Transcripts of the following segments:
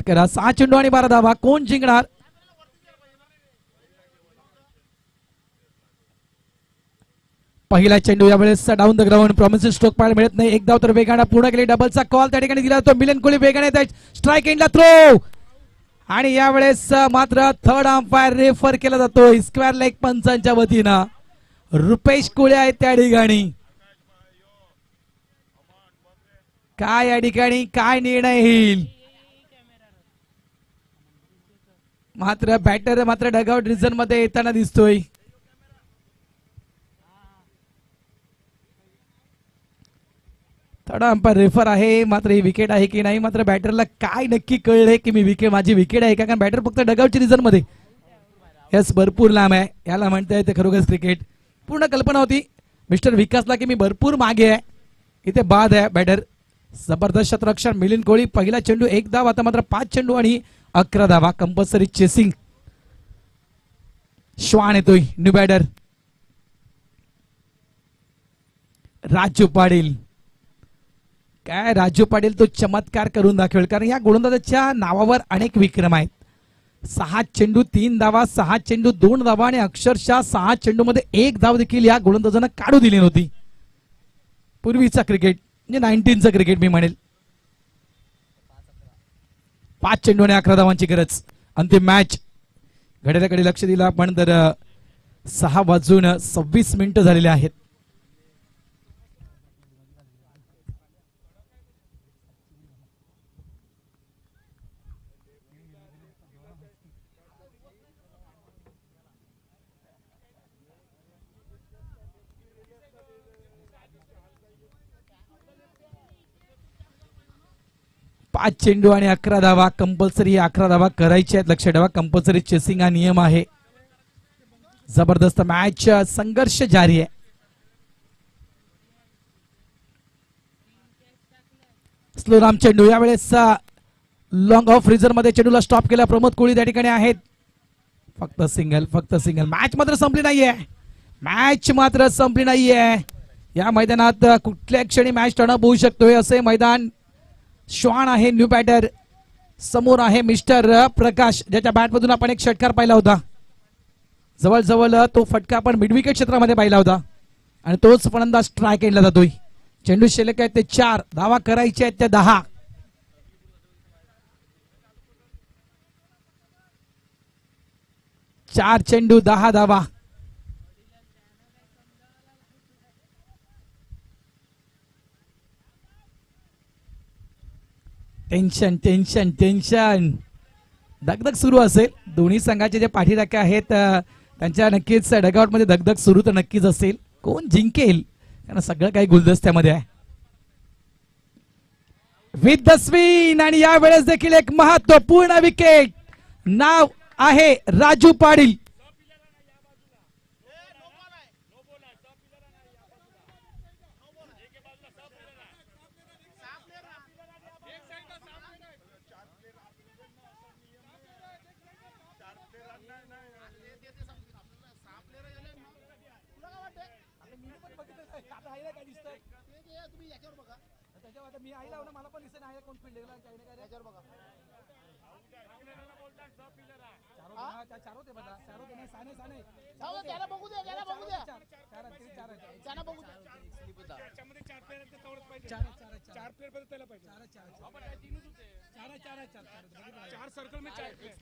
करा. 6 चेंडू आणि 12 धावा. कोण जिंकणार? पहिला चेंडू यावेळेस down the ground. Promising stroke पाहायला मिळत नाही. एक धाव तर वेगाने पूर्ण केली. डबलचा कॉल त्या ठिकाणी दिला. तो मिलिंद कोळी वेगाने स्ट्राइक एंडला थ्रो. आणि यावेळेस मात्र थर्ड अंपायर रेफर केला जातोय स्क्वेअर लेग पंचांच्या वतीनं. रुपेश कोळे आहेत त्या ठिकाणी. काय या ठिकाणी काय निर्णय येईल? मात्र बॅटर मात्र डगआउट रिझन मध्ये येताना दिसतोय. थर्ड अंपायर रेफर आहे. मात्र ही विकेट आहे की नाही? मात्र बॅटरला काय नक्की कळले की मी विकेट माझी विकेट आहे का? कारण बॅटर फक्त डगआउटच्या रिझन मध्ये. यस, भरपूर लांब आहे. याला म्हणता येते खरोखर क्रिकेट. पूर्ण कल्पना होती मिस्टर विकासला की मी भरपूर मागे आहे. इथे बाद आहे बॅटर. जबरदस्त शतरक्षण मिलिंद कोळी. पहिला चेंडू 1 धाव. आता मात्र 5 चेंडू आणि 11 धावा. Compulsory chasing. श्वान येतोय न्यू बॅटर. राजू पाटील. काय राजू पाटील तो चमत्कार करून दाखवेल. कारण या गोलंदाजाच्या नावावर अनेक विक्रम आहेत. 6 चेंडू 3 धावा. 6 चेंडू 2 धावा. आणि अक्षरशः 6 चेंडू मध्ये 1 धाव देखील या गोलंदाजानं काढू दिली नव्हती. पूर्वीचा क्रिकेट म्हणजे 19चं क्रिकेट मी म्हणेल. 5 चेंडू आणि 11 धावांची गरज. अंतिम मॅच. घड्याळाकडे लक्ष दिलं आपण तर 6:26 झालेले आहेत. पाच चेंडू आणि 11 धावा. कंपल्सरी 11 धावा करायच्या आहेत. लक्ष ठेवा कंपल्सरी चेसिंग हा नियम आहे. जबरदस्त मॅच. संघर्ष जारी आहे. स्लो राम चेंडू. यावेळेस लॉंग ऑफ रिझर्व मध्ये चेंडूला स्टॉप केला. प्रमोद कोळी त्या ठिकाणी आहेत. फक्त सिंगल फक्त सिंगल. मॅच मात्र संपली नाहीये. मॅच मात्र संपली नाहीये. या मैदानात कुठल्या क्षणी मॅच टर्नअप होऊ शकतोय असे मैदान. श्वान आहे न्यू बॅटर. समोर आहे मिस्टर प्रकाश ज्याच्या बॅट मधून आपण एक षटकार पाहिला होता. जवळजवळ तो फटका आपण मिडविकेट क्षेत्रामध्ये पाहिला होता. आणि तोच फलंदाज स्ट्राइक एंडला जातोय. चेंडू शिल्लक आहेत ते 4. धावा करायचे आहेत त्या 10. चार चेंडू 10 धावा. Tension tension tension. दगदग सुरू असेल. दोन्ही संघाचे जे पाठीराखे आहेत त्यांच्या नक्कीच डगआउट मध्ये दगदग सुरू तर नक्कीच असेल. कोण जिंकेल कारण सगळं काही गुलदस्त्यामध्ये आहे. With the spin. आणि यावेळेस देखील एक महत्वपूर्ण विकेट. नाव आहे Raju Patil.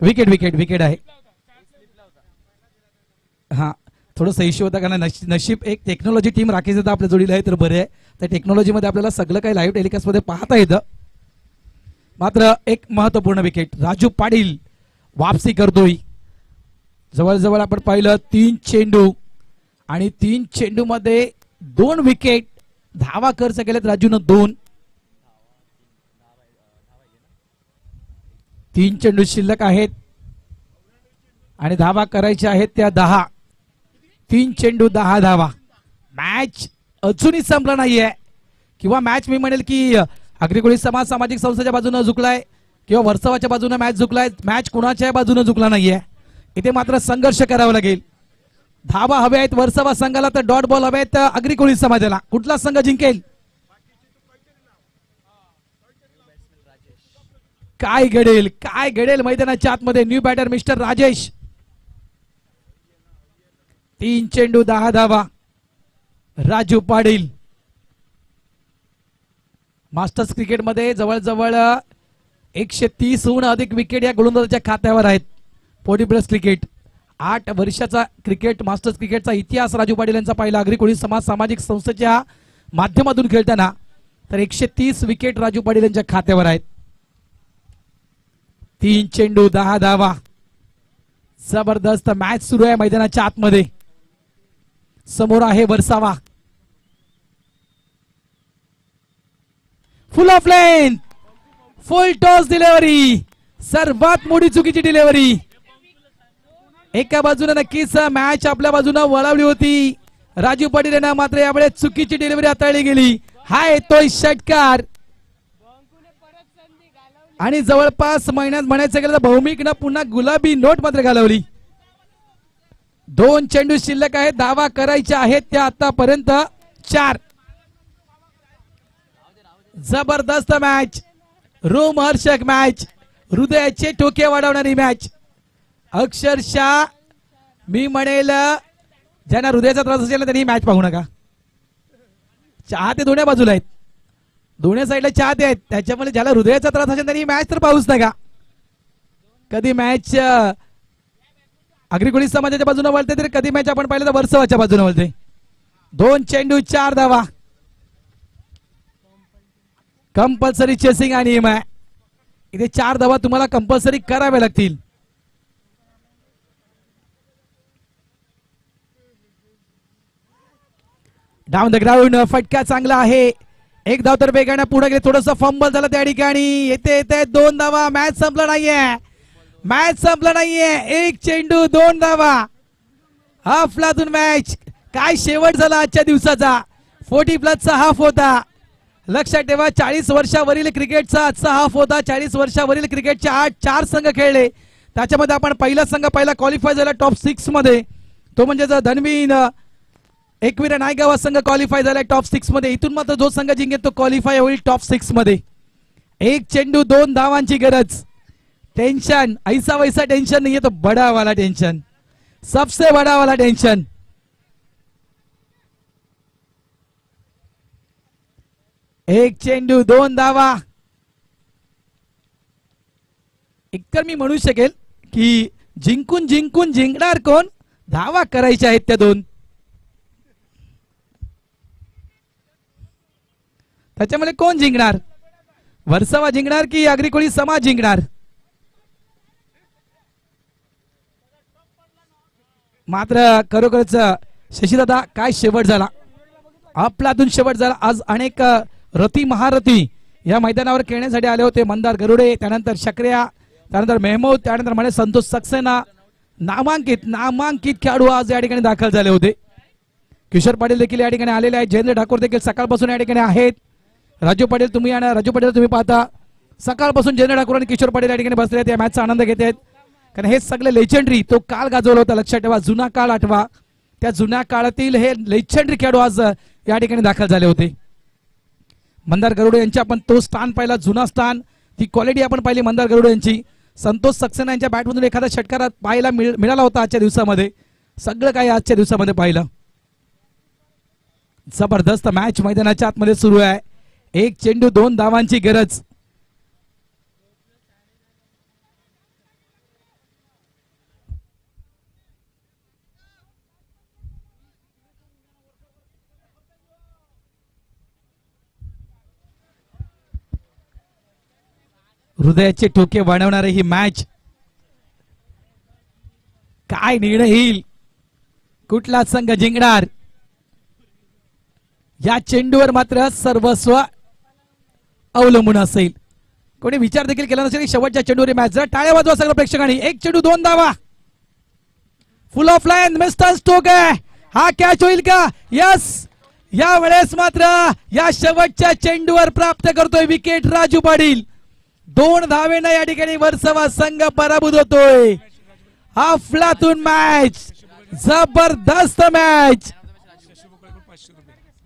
Wicket wicket wicket आहे. हा थोडंसं इश्यू होता कारण नशीब एक टेक्नॉलॉजी टीम राखीच आपल्या जोडीला आहे तर बरे आहे. त्या टेक्नॉलॉजीमध्ये आपल्याला सगळं काही लाईव्ह टेलिकास्ट मध्ये पाहता येतं. मात्र एक महत्वपूर्ण विकेट. राजू पाटील वापसी करतोय. जवळजवळ आपण पाहिलं 3 चेंडू आणि 3 चेंडू मध्ये 2 विकेट. धावा खर्च केलेत राजून 2. 3 चेंडू शिल्लक आहेत आणि धावा करायच्या आहेत त्या 10. 3 चेंडू 10 धावा. मॅच अजूनही संपला नाहीये. किंवा मॅच मी म्हणेल की अग्रिकोळी समाज सामाजिक संस्थेच्या बाजूने झुकलाय किंवा वर्सवाच्या बाजूने मॅच झुकलाय. मॅच कुणाच्या बाजूने झुकला नाहीये. इथे मात्र संघर्ष करावा लागेल. धावा हवे आहेत वर्सवा संघाला तर डॉट बॉल हवे आहेत अग्रिकोळी समाजाला. कुठला संघ जिंकेल? काय घडेल मैदानाच्या आतमध्ये. New batter mister Rajesh. 3 चेंडू 10 धावा. राजू पाटील. मास्टर्स क्रिकेटमध्ये जवळजवळ 130हून अधिक विकेट या गोलंदाजाच्या खात्यावर आहेत. 40+ क्रिकेट, 8 वर्षाचा क्रिकेट मास्टर्स क्रिकेटचा इतिहास राजू पाटील यांचा पाहिला. अग्री कोळी समाज सामाजिक संस्थेच्या माध्यमातून खेळताना तर 130 विकेट राजू पाटील यांच्या खात्यावर आहेत. 3 चेंडू 10 धावा. जबरदस्त मॅच सुरू आहे मैदानाच्या आतमध्ये. समोर आहे वरसावा. Full of length, full toss delivery. सर्वात मोठी चुकीची डिलिव्हरी. एका बाजूने नक्कीच मॅच आपल्या बाजूने वळवली होती. राजू पाटील यांना मात्र यावेळेस चुकीची डिलिव्हरी हाताळली गेली. हा येतोय षटकार आणि जवळपास महिन्यात म्हणायचं गेलं तर भौमिकनं पुन्हा गुलाबी नोट मात्र घालवली. 2 चेंडू शिल्लक आहेत. धावा करायच्या आहेत त्या आतापर्यंत 4. जबरदस्त मॅच, रोमहर्षक मॅच, हृदयाचे ठोके वाढवणारी मॅच. अक्षरशः मी म्हणेल ज्यांना हृदयाचा त्रास असेल त्यांनी मॅच पाहू नका. चाहते दोन्ही बाजूला आहेत, दोन्ही साईडला चाहते आहेत. त्याच्यामुळे ज्याला हृदयाचा त्रास असेल त्यांनी मॅच तर पाहूच नका. कधी मॅच अग्रिकोळी समाजाच्या बाजूने वळते तर कधी मॅच आपण पाहिलं तर वर्सवाच्या बाजूने वळते. 2 चेंडू 4 धावा. कंपल्सरी चेसिंग हा नियम आहे. इथे 4 धावा तुम्हाला कंपल्सरी कराव्या लागतील. Down the ground. फटका चांगला आहे. 1 धाव तर वेगाने पुढे गेले. थोडस फंबल झालं त्या ठिकाणी. येते 2 धावा. मॅच संपला नाहीये. मॅच संपला नाहीये. 1 चेंडू 2 धावा. हाफलातून मॅच. काय शेवट झाला आजच्या दिवसाचा. 40+ हाफ होता. लक्षात ठेवा 40 वर्षावरील क्रिकेटचा आजचा हाफ होता. 40 वर्षावरील क्रिकेटचे 4 संघ खेळले. त्याच्यामध्ये आपण पहिला संघ पहिला क्वालिफाय झाला टॉप 6 मध्ये. तो म्हणजे धनवीन एकविरा नायगावा संघ क्वालिफाय झाला टॉप 6 मध्ये. इथून मात्र जो संघ जिंकेल तो क्वालिफाय होईल टॉप 6 मध्ये. 1 चेंडू 2 धावांची गरज. टेन्शन ऐसा वैसा टेन्शन नाहीये, तो बडा वाला टेन्शन, सबसे बडा वाला टेन्शन. एक चेंडू 2 धावा. एकतर मी म्हणू शकेल की जिंकून जिंकून जिंकणार कोण, धावा करायच्या आहेत त्या 2. त्याच्यामध्ये कोण जिंकणार, वर्सवा जिंकणार की अग्रिकोळी समाज जिंकणार. मात्र खरोखरच शशीदादा काय शेवट झाला, आपलातून शेवट झाला. आज अनेक रथी महारथी या मैदानावर खेळण्यासाठी आले होते. मंदार गरुडे, त्यानंतर शक्रिया, त्यानंतर मेहमूद, त्यानंतर म्हणे संतोष सक्सेना. नामांकित खेळाडू आज या ठिकाणी दाखल झाले होते. किशोर पाटील देखील या ठिकाणी आलेले आहेत. जयेंद्र ठाकूर देखील सकाळपासून या ठिकाणी आहेत. राजू पाटील तुम्ही पाहता सकाळपासून जयेंद्र ठाकूर आणि किशोर पाटील या ठिकाणी बसले आहेत. या मॅचचा आनंद घेत आहेत. कारण हे सगळे लेजेंडरी तो काळ गाजवला होता. लक्षात ठेवा, जुना काळ आठवा. त्या जुन्या काळातील हे लेजेंडरी खेळाडू आज या ठिकाणी दाखल झाले होते. मंदार गरुडे यांची आपण तो स्थान पाहिला, जुना स्थान, ती क्वालिटी आपण पाहिली मंदार गरुडे यांची. संतोष सक्सेना यांच्या बॅटमधून एखादा षटकार पाहायला मिळाला होता आजच्या दिवसामध्ये. सगळं काही आजच्या दिवसामध्ये पाहिलं. जबरदस्त मॅच मैदानाच्या आतमध्ये सुरू आहे. 1 चेंडू 2 धावांची गरज. हृदयाचे ठोके वाढवणारी ही मॅच. काय निर्णय येईल, कुठला संघ जिंकणार, या चेंडूवर मात्र सर्वस्व अवलंबून असेल. कोणी विचार देखील केला नसेल शेवटच्या चेंडूवर मॅच. जरा टाळ्या वाजवा सगळ्या प्रेक्षकांनी. 1 चेंडू 2 धावा. Full off line mister Stokes आहे. हा कॅच होईल का? यस. या वेळेस मात्र या शेवटच्या चेंडूवर प्राप्त करतोय विकेट राजू पाटील. 2 धावेनं या ठिकाणी वर्सवा संघ पराभूत होतोय. अफलातून मॅच, जबरदस्त मॅच.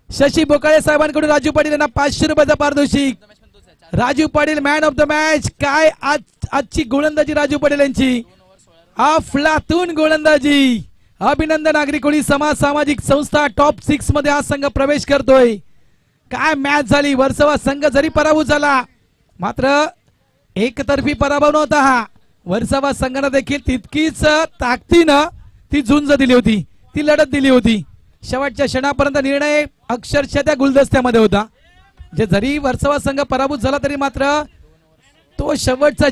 शशी बोकाळे साहेबांकडून राजू पाटील यांना 500 रुपयाचा पारितोषिक. Raju Patil man of the match. काय आजची गोलंदाजी राजू पाटील यांची, अफलातून गोलंदाजी. अभिनंदन. आगरी कोळी समाज सामाजिक संस्था टॉप 6 मध्ये हा संघ प्रवेश करतोय. काय मॅच झाली. वर्सोवा संघ जरी पराभूत झाला मात्र एकतर्फी पराभव नव्हता हा. वर्सोवा संघाने देखील तितकीच ताकदीनं ती झुंज दिली होती, ती लढत दिली होती. शेवटच्या क्षणापर्यंत निर्णय अक्षरशः त्या गुलदस्त्यामध्ये होता. जे जरी वर्सोवा संघ पराभूत झाला तरी मात्र तो शेवटचा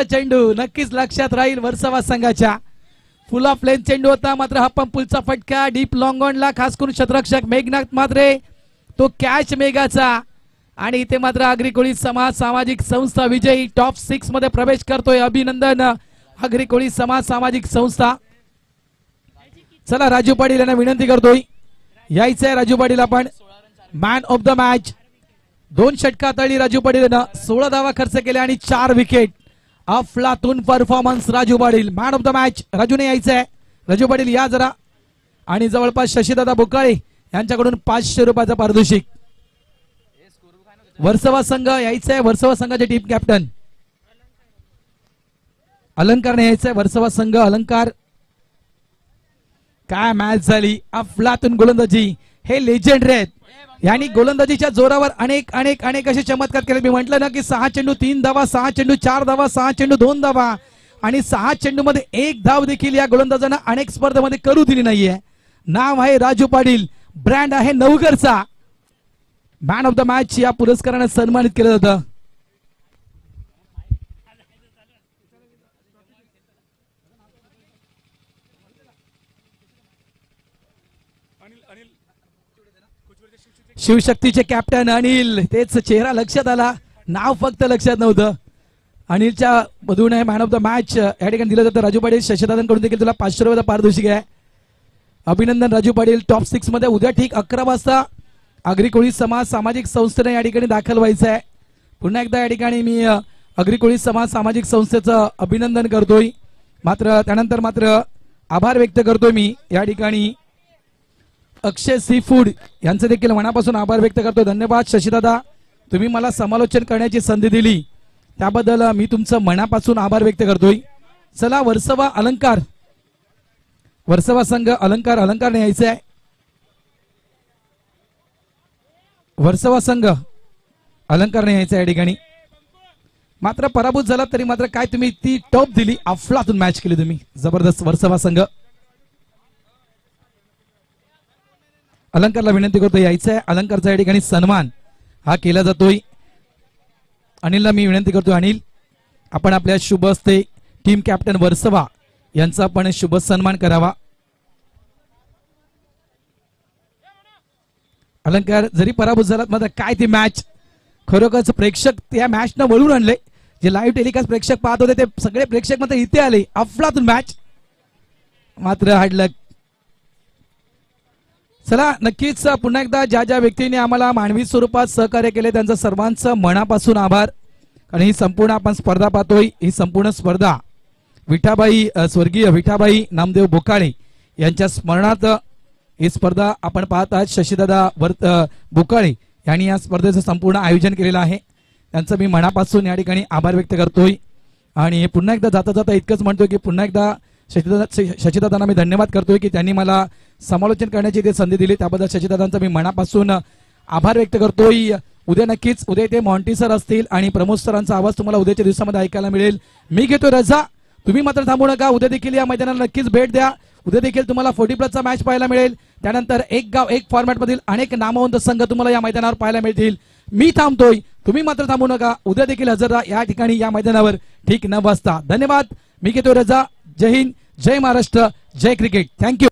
चेंडू नक्कीच लक्षात राहील वर्सोवा संघाच्या. फुल ऑफ लेंथ चेंडू होता मात्र हा पंपुलचा फटका डीप लॉंग ऑनला खास करून क्षेत्ररक्षक मेघनाथ मात्रे तो कॅच मेघाचा. आणि इथे मात्र आगरी कोळी समाज सामाजिक संस्था विजयी टॉप 6 मध्ये प्रवेश करतोय. अभिनंदन आगरी कोळी समाज सामाजिक संस्था. चला राजू पाटील यांना विनंती करतोय यायचंय. राजू पाटील आपण मॅन ऑफ द मॅच. 2 षटकात आली राजू पाटील यानं 16 धावा खर्च केले आणि 4 विकेट. अफलातून performance Raju Patil man of the match. राजूने यायचंय. राजू पाटील या जरा. आणि जवळपास शशीदादा बोकाळे यांच्याकडून 500 रुपयाचं पारितोषिक. वर्सोवा संघ यायचंय. वर्सोवा संघाचे टीम कॅप्टन अलंकारने यायचंय. वर्सोवा संघ अलंकार. काय मॅच झाली. अफलातून गोलंदाजी. हे लेजेंड आहेत यांनी गोलंदाजीच्या जोरावर अनेक अनेक अनेक असे चमत्कार केले. मी म्हटलं ना की 6 चेंडू 3 धावा, 6 चेंडू 4 धावा, 6 चेंडू 2 धावा आणि 6 चेंडू मध्ये 1 धाव देखील या गोलंदाजांना अनेक स्पर्धेमध्ये करू दिली नाहीये. नाव आहे राजू पाटील, ब्रँड आहे नवघरचा. मॅन ऑफ द मॅच या पुरस्काराने सन्मानित केलं जातं. शिवशक्तीचे कॅप्टन अनिल. तेच चेहरा लक्षात आला, नाव फक्त लक्षात नव्हतं. अनिलच्या मधून आहे मॅन ऑफ द मॅच या ठिकाणी दिलं जातं. राजू पाटील शशीदादांकडून देखील तुला 500 रुपयाचं पारितोषिक आहे. अभिनंदन राजू पाटील. टॉप 6 मध्ये उद्या ठीक 11 वाजता आगरी कोळी समाज सामाजिक संस्थेने या ठिकाणी दाखल व्हायचं आहे. पुन्हा एकदा या ठिकाणी मी आगरी कोळी समाज सामाजिक संस्थेचं अभिनंदन करतोय. मात्र त्यानंतर मात्र आभार व्यक्त करतोय मी या ठिकाणी अक्षय सी फूड यांचे देखील मनापासून आभार व्यक्त करतो. धन्यवाद शशीदादा, तुम्ही मला समालोचन करण्याची संधी दिली त्याबद्दल मी तुमचं मनापासून आभार व्यक्त करतोय. चला वर्सोवा अलंकार. वर्सोवा संघ अलंकार. अलंकारने यायचं आहे. वर्सोवा संघ अलंकारने यायचं या ठिकाणी. मात्र पराभूत झाला तरी मात्र काय तुम्ही ती टॉप दिली. अफलातून मॅच केली तुम्ही, जबरदस्त वर्सोवा संघ. अलंकारला विनंती करतो यायचंय. अलंकारचा या ठिकाणी सन्मान हा केला जातोय. अनिलला मी विनंती करतो, अनिल आपण आपल्या शुभ हस्ते टीम कॅप्टन वर्सोवा यांचा आपण शुभ सन्मान करावा. अलंकार जरी पराभूत झालात मात्र काय ती मॅच खरोखरच प्रेक्षक त्या मॅच न वळून आणले. जे लाईव्ह टेलिकास्ट प्रेक्षक पाहत होते ते सगळे प्रेक्षक मात्र इथे आले. अफलातून मॅच मात्र हाडलक. चला नक्कीच पुन्हा एकदा ज्या ज्या व्यक्तींनी आम्हाला मानवी स्वरूपात सहकार्य केले त्यांचं सर्वांचं मनापासून आभार. आणि ही संपूर्ण आपण स्पर्धा पाहतोय. ही संपूर्ण स्पर्धा विठाबाई स्वर्गीय विठाबाई नामदेव बोकाळे यांच्या स्मरणार्थ ही स्पर्धा आपण पाहत आहात. शशीदादा बोकाळे यांनी या स्पर्धेचं संपूर्ण आयोजन केलेलं आहे. त्यांचं मी मनापासून या ठिकाणी आभार व्यक्त करतोय. आणि पुन्हा एकदा जाता जाता इतकंच म्हणतोय की पुन्हा एकदा शशीदादांना मी धन्यवाद करतोय की त्यांनी मला समालोचन करण्याची ते संधी दिली. त्याबद्दल शशीदादांचा मी मनापासून आभार व्यक्त करतोय. उद्या नक्कीच उद्या ते मॉन्टी सर असतील आणि प्रमोद सरांचा आवाज तुम्हाला उद्याच्या दिवसामध्ये ऐकायला मिळेल. मी घेतो रजा, तुम्ही मात्र थांबू नका. उद्या देखील या मैदानाला नक्कीच भेट द्या. उद्या देखील तुम्हाला 40+ मॅच पाहायला मिळेल. त्यानंतर एक गाव एक फॉर्मॅट मधील अनेक नामवंत संघ तुम्हाला या मैदानावर पाहायला मिळतील. मी थांबतोय, तुम्ही मात्र थांबू नका. उद्या देखील हजर राहा या ठिकाणी या मैदानावर ठीक 9 वाजता. धन्यवाद. मी घेतो रजा. जय हिंद, जय महाराष्ट्र, जय क्रिकेट. थँक्यू.